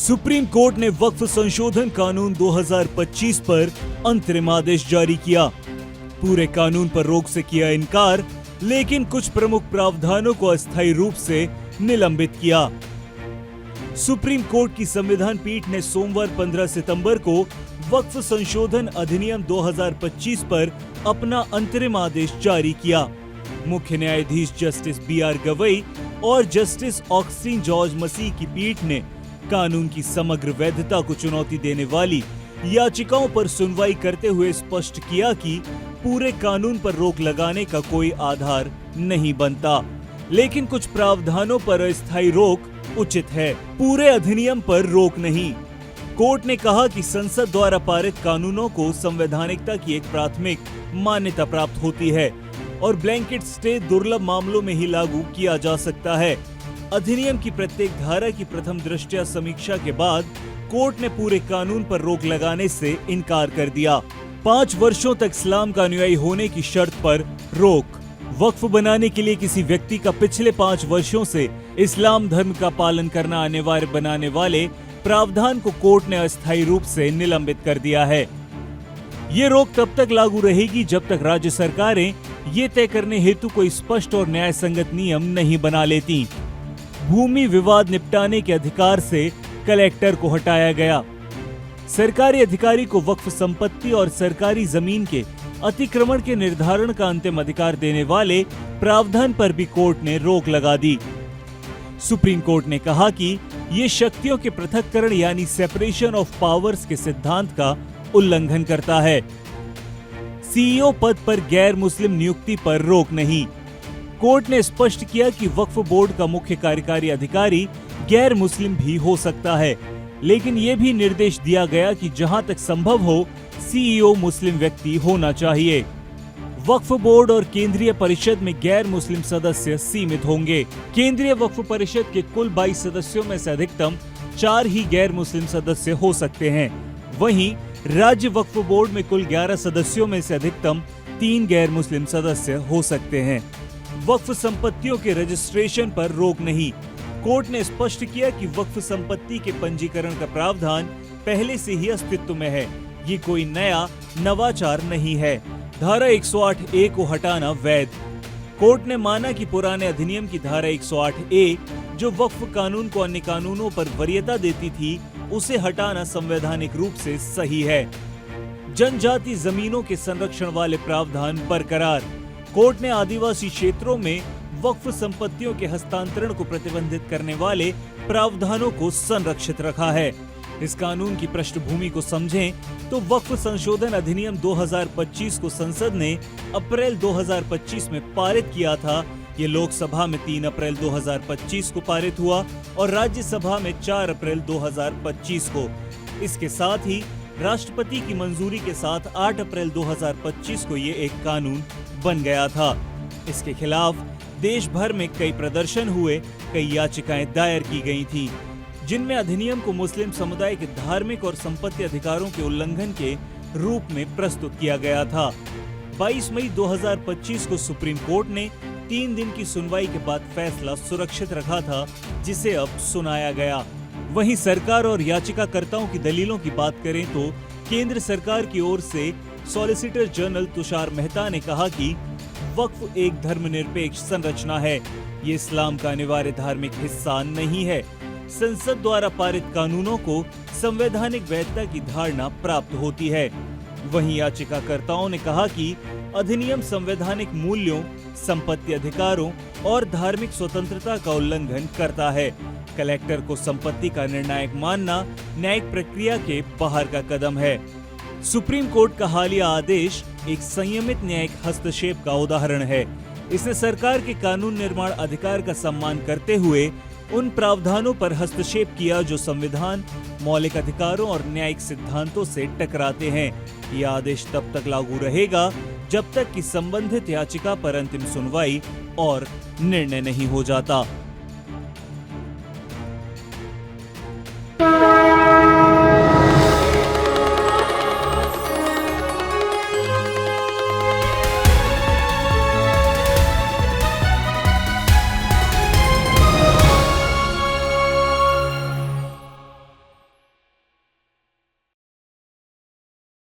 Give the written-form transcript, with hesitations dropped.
Supreme court ने वक्फ संशोधन कानून 2025 पर अंतरिम आदेश जारी किया। पूरे कानून पर रोक से किया इनकार, लेकिन कुछ प्रमुख प्रावधानों को अस्थायी रूप से निलंबित किया। सुप्रीम कोर्ट की संविधान पीठ ने सोमवार 15 सितंबर को वक्फ संशोधन अधिनियम 2025 पर अपना अंतरिम आदेश जारी किया। मुख्य न्यायाधीश जस्टिस BR गवई और जस्टिस ऑगस्टीन जॉर्ज मसीह की पीठ ने कानून की समग्र वैधता को चुनौती देने वाली याचिकाओं पर सुनवाई करते हुए स्पष्ट किया कि पूरे कानून पर रोक लगाने का कोई आधार नहीं बनता, लेकिन कुछ प्रावधानों पर अस्थायी रोक उचित है, पूरे अधिनियम पर रोक नहीं। कोर्ट ने कहा कि संसद द्वारा पारित कानूनों को संवैधानिकता की एक प्राथमिक मान्यता प्राप्त होती है और ब्लैंकेट स्टे दुर्लभ मामलों में ही लागू किया जा सकता है। अधिनियम की प्रत्येक धारा की प्रथम दृष्टया समीक्षा के बाद कोर्ट ने पूरे कानून पर रोक लगाने से इनकार कर दिया। 5 वर्षों तक इस्लाम का अनुयायी होने की शर्त पर रोक। वक्फ बनाने के लिए किसी व्यक्ति का पिछले 5 वर्षों से इस्लाम धर्म का पालन करना अनिवार्य बनाने वाले प्रावधान को कोर्ट ने अस्थायी रूप से निलंबित कर दिया है। ये रोक तब तक लागू रहेगी जब तक राज्य सरकारें ये तय करने हेतु कोई स्पष्ट और न्याय संगत नियम नहीं बना लेती। भूमि विवाद निपटाने के अधिकार से कलेक्टर को हटाया गया। सरकारी अधिकारी को वक्फ संपत्ति और सरकारी जमीन के अतिक्रमण के निर्धारण का अंतिम अधिकार देने वाले प्रावधान पर भी कोर्ट ने रोक लगा दी। सुप्रीम कोर्ट ने कहा कि ये शक्तियों के पृथक्करण यानी सेपरेशन ऑफ पावर्स के सिद्धांत का उल्लंघन करता है। CEO पद पर गैर मुस्लिम नियुक्ति पर रोक नहीं। कोर्ट ने स्पष्ट किया कि वक्फ बोर्ड का मुख्य कार्यकारी अधिकारी गैर मुस्लिम भी हो सकता है, लेकिन ये भी निर्देश दिया गया कि जहां तक संभव हो CEO मुस्लिम व्यक्ति होना चाहिए। वक्फ बोर्ड और केंद्रीय परिषद में गैर मुस्लिम सदस्य सीमित होंगे। केंद्रीय वक्फ परिषद के कुल 22 सदस्यों में से अधिकतम 4 ही गैर मुस्लिम सदस्य हो सकते हैं। वहीं राज्य वक्फ बोर्ड में कुल 11 सदस्यों में से अधिकतम 3 गैर मुस्लिम सदस्य हो सकते हैं। वक्फ संपत्तियों के रजिस्ट्रेशन पर रोक नहीं। कोर्ट ने स्पष्ट किया कि वक्फ संपत्ति के पंजीकरण का प्रावधान पहले से ही अस्तित्व में है। ये कोई नया नवाचार नहीं है। धारा 108A को हटाना वैध। कोर्ट ने माना कि पुराने अधिनियम की धारा 108A जो वक्फ कानून को अन्य कानूनों पर वरीयता देती थी, उसे हटाना संवैधानिक रूप से सही है। जनजाति जमीनों के संरक्षण वाले प्रावधान बरकरार। कोर्ट ने आदिवासी क्षेत्रों में वक्फ संपत्तियों के हस्तांतरण को प्रतिबंधित करने वाले प्रावधानों को संरक्षित रखा है। इस कानून की पृष्ठभूमि को समझें तो वक्फ संशोधन अधिनियम 2025 को संसद ने अप्रैल 2025 में पारित किया था। ये लोकसभा में 3 अप्रैल 2025 को पारित हुआ और राज्यसभा में 4 अप्रैल 2025 को। इसके साथ ही राष्ट्रपति की मंजूरी के साथ 8 अप्रैल 2025 को ये एक कानून बन गया था। इसके खिलाफ देश भर में कई प्रदर्शन हुए, कई याचिकाएं दायर की गई थी, जिनमें अधिनियम को मुस्लिम समुदाय के धार्मिक और संपत्ति अधिकारों के उल्लंघन के रूप में प्रस्तुत किया गया था। 22 मई 2025 को सुप्रीम कोर्ट ने 3 दिन की सुनवाई के बाद फैसला सुरक्षित रखा था, जिसे अब सुनाया गया। वहीं सरकार और याचिकाकर्ताओं की दलीलों की बात करें तो केंद्र सरकार की ओर से सॉलिसिटर जनरल तुषार मेहता ने कहा कि वक्फ एक धर्मनिरपेक्ष संरचना है। ये इस्लाम का अनिवार्य धार्मिक हिस्सा नहीं है। संसद द्वारा पारित कानूनों को संवैधानिक वैधता की धारणा प्राप्त होती है। वहीं याचिकाकर्ताओं ने कहा कि अधिनियम संवैधानिक मूल्यों, संपत्ति अधिकारों और धार्मिक स्वतंत्रता का उल्लंघन करता है। कलेक्टर को संपत्ति का निर्णायक मानना न्यायिक प्रक्रिया के बाहर का कदम है। सुप्रीम कोर्ट का हालिया आदेश एक संयमित न्यायिक हस्तक्षेप का उदाहरण है। इसने सरकार के कानून निर्माण अधिकार का सम्मान करते हुए उन प्रावधानों पर हस्तक्षेप किया जो संविधान, मौलिक अधिकारों और न्यायिक सिद्धांतों से टकराते हैं। यह आदेश तब तक लागू रहेगा जब तक कि संबंधित याचिका पर अंतिम सुनवाई और निर्णय नहीं हो जाता।